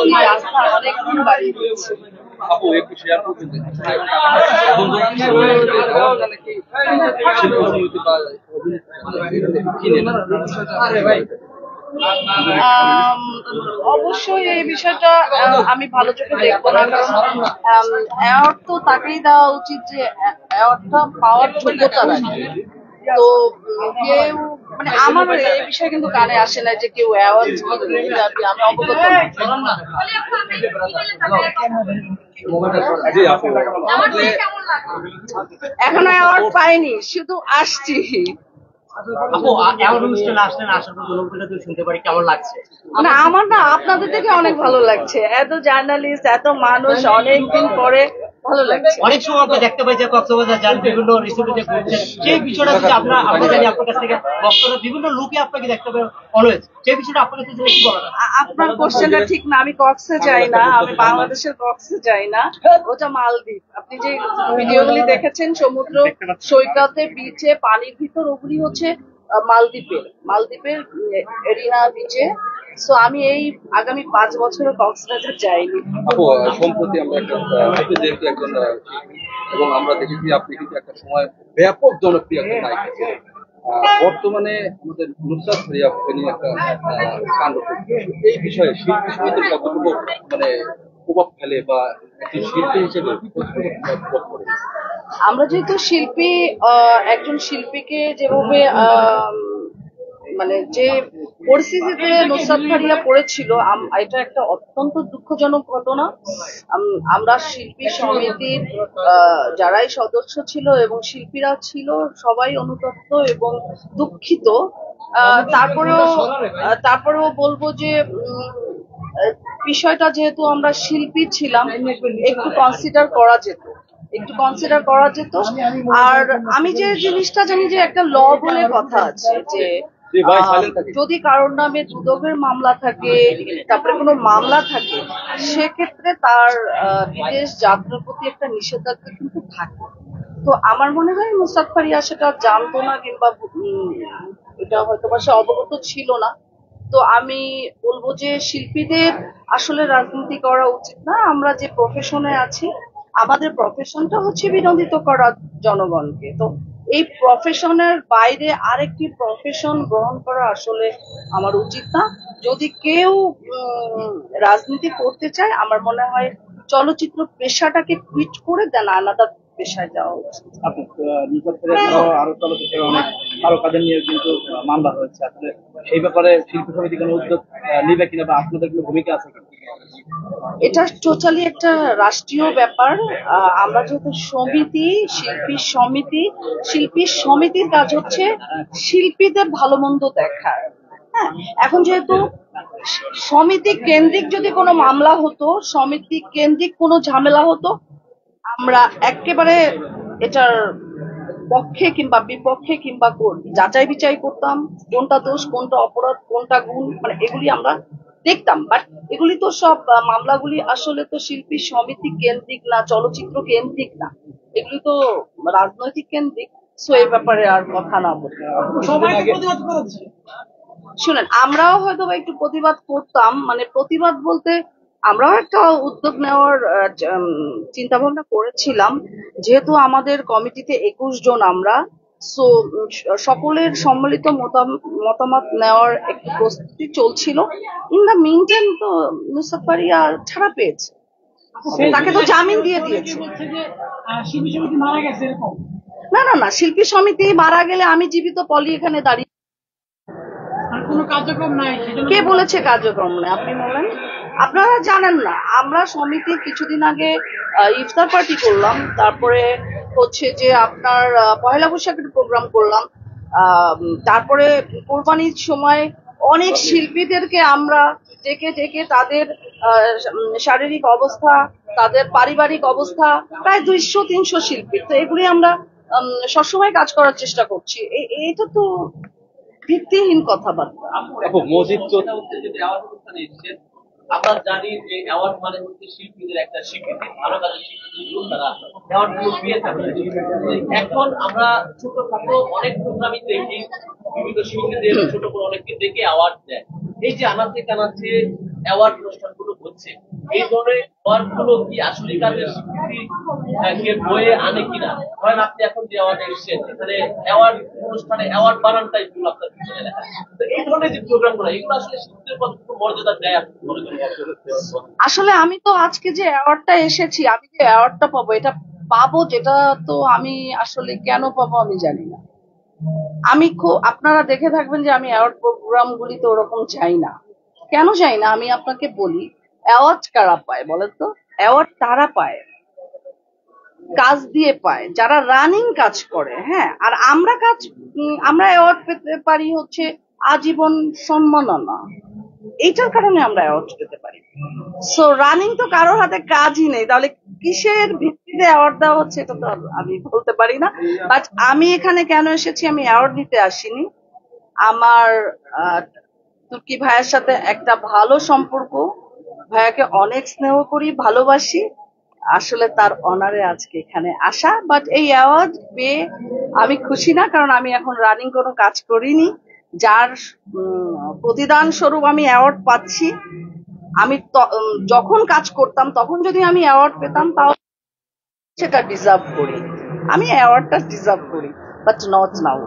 এই আস্থা অনেক গুণ বাড়িয়ে দিচ্ছে। আপু একটু শেয়ার করবেন অবশ্যই এই বিষয়টা আমি ভালো চোখে দেখবো না, কারণ অ্যাওয়ার্ড তো তাকেই দেওয়া উচিত যে অ্যাওয়ার্ডটা পাওয়ার যোগ্যতা রাখে। তো কেউ মানে আমার এই বিষয়ে কিন্তু কানে আসে না যে কেউ অ্যাওয়ার্ড আমি অবগত এখনো অ্যাওয়ার্ড পাইনি, শুধু আসছি। না আমার না, আপনাদের থেকে অনেক ভালো লাগছে, এত জার্নালিস্ট এত মানুষ অনেকদিন পরে ভালো লাগছে। অনেক সময় আমরা দেখতে পাই যে কক্সবাজার যান বিভিন্ন রিসোর্টে ঘুরছেন, সেই বিষয়টা যদি আমরা জানি আপনার কাছ থেকে বক্তব্য বিভিন্ন লোকে আপনাকে দেখতে পাই অলওয়েজ, সেই বিষয়টা আপনার কাছে কি বলার? আপনার কোশ্চেনটা ঠিক না, আমি কক্সে যাই না, আমি বাংলাদেশের কক্সে যাই না, ওটা মালদ্বীপ। আপনি যে ভিডিওগুলি দেখেছেন সমুদ্র সৈকতে বিচে পানির ভিতর, ওগুলি হচ্ছে মালদ্বীপের এরিনা বিচে। সো আমি এই আগামী 5 বছরে কক্সবাজার যাইনি। আপু সম্প্রতি আমরা আপনি যেহেতু একজন এবং আমরা দেখেছি আপনি কিন্তু একটা সময় ব্যাপক জনপ্রিয় একটা নায়িকা ছিলেন। বর্তমানে আমাদের নুসরাত ফারিয়াকে নিয়ে একটা কাণ্ড করছে, এই বিষয়ে শিল্পী সমিতির কতটুকু মানে প্রভাব ফেলে বা একজন শিল্পী হিসেবে আমরা যেহেতু শিল্পী, একজন শিল্পীকে যেভাবে মানে যে পরিস্থিতিতে নুসরাত ফারিয়া পড়েছিল, এটা একটা অত্যন্ত দুঃখজনক ঘটনা। আমরা শিল্পী সমিতির যারাই সদস্য ছিল এবং শিল্পীরা ছিল সবাই অনুতপ্ত এবং দুঃখিত। তারপরেও বলবো যে বিষয়টা যেহেতু আমরা শিল্পী ছিলাম, একটু কনসিডার করা যেত। আর আমি যে জিনিসটা জানি যে একটা ল বলে কথা আছে, যে যদি কারোর নামে দুদকের মামলা থাকে, তারপরে কোনো মামলা থাকে, সেক্ষেত্রে তার বিদেশ যাত্রার প্রতি একটা নিষেধাজ্ঞা কিন্তু থাকে। তো আমার মনে হয় নুসরাত ফারিয়া সেটা জানতো না, কিংবা এটা হয়তো বা সে অবগত ছিল না। তো আমি বলবো যে শিল্পীদের আসলে রাজনীতি করা উচিত না। আমরা যে প্রফেশনে আছি, আমাদের প্রফেশনটা হচ্ছে বিনোদিত করা জনগণকে। তো এই প্রফেশনের বাইরে আরেকটি প্রফেশন গ্রহণ করা আসলে আমার উচিত না। যদি কেউ রাজনীতি করতে চায়, আমার মনে হয় চলচ্চিত্র পেশাটাকে কুইট করে দেন আলাদা পেশায় যাওয়া উচিত। আরো চলচ্চিত্রে অনেক তারকাদের নিয়ে কিন্তু মামলা হয়েছে, আসলে সেই ব্যাপারে শিল্পী সমিতি কোনো উদ্যোগ নিবে কিনা বা আপনাদের কোনো ভূমিকা আছে কিনা? এটা টোটালি একটা রাষ্ট্রীয় ব্যাপার। আমরা যেহেতু শিল্পী সমিতির কাজ হচ্ছে শিল্পীদের ভালো মন্দ দেখার। হ্যাঁ, এখন যেহেতু সমিতি কেন্দ্রিক যদি কোনো মামলা হতো, সমিতি কেন্দ্রিক কোনো ঝামেলা হতো, আমরা একেবারে এটার পক্ষে কিংবা বিপক্ষে কিংবা যাচাই বিচাই করতাম, কোনটা দোষ, কোনটা অপরাধ, কোনটা গুণ, মানে এগুলি আমরা দেখতাম। বাট এগুলি তো সব মামলাগুলি আসলে তো শিল্পী সমিতি কেন্দ্রিক না, চলচ্চিত্র কেন্দ্রিক না, এগুলি তো রাজনৈতিক কেন্দ্রিক। সো এই ব্যাপারে আর কথা না বলি। শুনেন, আমরাও হয়তো একটু প্রতিবাদ করতাম, মানে প্রতিবাদ বলতে আমরাও একটা উদ্যোগ নেওয়ার চিন্তা ভাবনা করেছিলাম। যেহেতু আমাদের কমিটিতে 21 জন আমরা, সো সকলের সম্মিলিত মতামত নেওয়ার একটু প্রস্তুতি চলছিল। ইন দ্য মিন টাইম তো নুসরাত ফারিয়া ছাড়া পেয়েছে, তাকে তো জামিন দিয়ে দিয়েছে। না, শিল্পী সমিতি মারা গেলে আমি জীবিত পলি এখানে দাঁড়িয়ে। কে বলেছে কার্যক্রম নেই? আপনি বলেন, আপনারা জানেন না। আমরা সমিতির কিছুদিন আগে ইফতার পার্টি করলাম, তারপরে হচ্ছে যে আপনার পয়লা বৈশাখের প্রোগ্রাম করলাম, তারপরে কোরবানির সময় অনেক শিল্পীদেরকে আমরা ডেকে তাদের শারীরিক অবস্থা, তাদের পারিবারিক অবস্থা, প্রায় 200-300 শিল্পী, তো এগুলি আমরা সবসময় কাজ করার চেষ্টা করছি। এটা তো ভিত্তিহীন কথাবার্তা। আমরা জানি যে অ্যাওয়ার্ড মানে হচ্ছে শিল্পীদের একটা স্বীকৃতি, ভালো কাজের স্বীকৃতি, তারা অ্যাওয়ার্ড গুলো পেয়ে থাকে। এখন আমরা ছোটখাটো অনেক প্রোগ্রামই দেখি, বিভিন্ন শিল্পীদের ছোট বড় অনেককে দেখে অ্যাওয়ার্ড দেয়। এই যে আনাচে কানাচে অ্যাওয়ার্ড অনুষ্ঠানগুলো হচ্ছে, এই ধরনের অ্যাওয়ার্ড গুলো কি আসলে কাজের স্বীকৃতি কে বয়ে আনে কিনা? ধরেন আপনি এখন যে অ্যাওয়ার্ডে এসেছেন, এখানে অ্যাওয়ার্ড অনুষ্ঠানে অ্যাওয়ার্ড বানানটাই ভুল আপনার পিছনে লেখা। তো এই ধরনের যে প্রোগ্রাম গুলো, এগুলো আসলে শিশুদের কতটুকু মর্যাদা দেয় আপনি মনে করেন? আসলে আমি তো আজকে যে অ্যাওয়ার্ডটা এসেছি, আমি যে অ্যাওয়ার্ডটা পাবো, এটা পাবো যেটা তো আমি আসলে কেন পাবো আমি জানি না। আমি খুব, আপনারা দেখে থাকবেন যে আমি অ্যাওয়ার্ড প্রোগ্রাম গুলিতে ওরকম যাই না। কেন যাই না আমি আপনাকে বলি। অ্যাওয়ার্ড কারা পায় বলেন তো? অ্যাওয়ার্ড তারা পায় কাজ দিয়ে পায়, যারা রানিং কাজ করে। হ্যাঁ, আর আমরা আমরা অ্যাওয়ার্ড পেতে পারি হচ্ছে আজীবন সম্মাননা, এইটার কারণে আমরা অ্যাওয়ার্ড পেতে পারি। সো রানিং তো কারোর হাতে কাজই নেই, তাহলে কিসের ভিত্তিতে অ্যাওয়ার্ড দেওয়া হচ্ছে এটা তো আমি বলতে পারি না। বাট আমি এখানে কেন এসেছি, আমি অ্যাওয়ার্ড নিতে আসিনি। আমার তুর্কি ভাইয়ের সাথে একটা ভালো সম্পর্ক, ভাইয়াকে অনেক স্নেহ করি, ভালোবাসি। আসলে তার অনারে আজকে এখানে আসা, বাট এই অ্যাওয়ার্ড পেয়ে আমি খুশি না, কারণ আমি এখন রানিং কোনো কাজ করিনি, যার প্রতিদান স্বরূপ আমি অ্যাওয়ার্ড পাচ্ছি। আমি যখন কাজ করতাম তখন যদি আমি অ্যাওয়ার্ড পেতাম তাও সেটা ডিজার্ভ করি, আমি অ্যাওয়ার্ডটা ডিজার্ভ করি, বাট নট নাও।